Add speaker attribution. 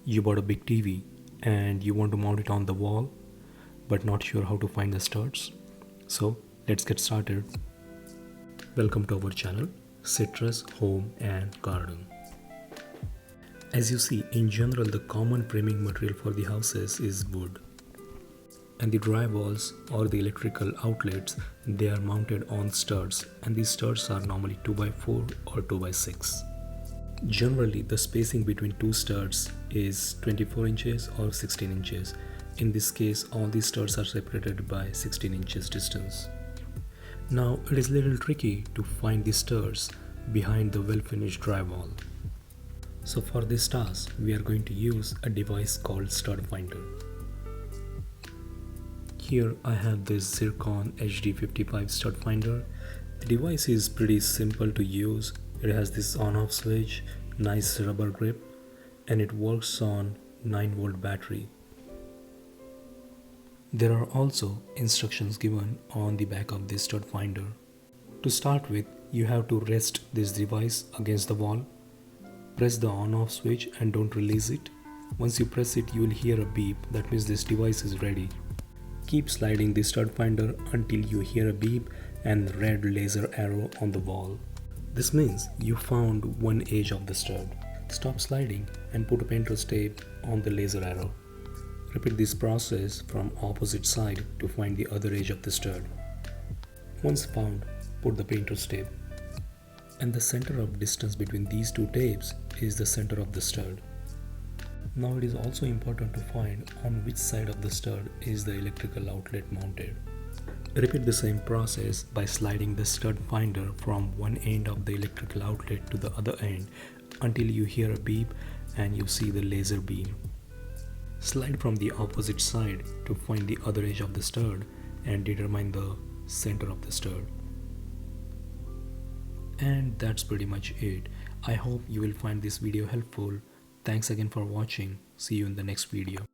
Speaker 1: You bought a big TV and you want to mount it on the wall but not sure how to find the studs. So let's get started. Welcome to our channel Citrus Home and Garden. As you see, in general the common framing material for the houses is wood, and the drywalls or the electrical outlets, they are mounted on studs, and these studs are normally 2x4 or 2x6. Generally, the spacing between two studs is 24 inches or 16 inches. In this case, all these studs are separated by 16 inches distance. Now, it is a little tricky to find the studs behind the well-finished drywall. So for this task, we are going to use a device called Stud Finder. Here I have this Zircon HD55 Stud Finder. The device is pretty simple to use. It has this on-off switch, nice rubber grip, and it works on 9-volt battery. There are also instructions given on the back of this stud finder. To start with, you have to rest this device against the wall. Press the on-off switch and don't release it. Once you press it, you will hear a beep. That means this device is ready. Keep sliding the stud finder until you hear a beep and red laser arrow on the wall. This means you found one edge of the stud. Stop sliding and put a painter's tape on the laser arrow. Repeat this process from opposite side to find the other edge of the stud. Once found, put the painter's tape. And the center of distance between these two tapes is the center of the stud. Now it is also important to find on which side of the stud is the electrical outlet mounted. Repeat the same process by sliding the stud finder from one end of the electrical outlet to the other end until you hear a beep and you see the laser beam. Slide from the opposite side to find the other edge of the stud and determine the center of the stud. And that's pretty much it. I hope you will find this video helpful. Thanks again for watching. See you in the next video.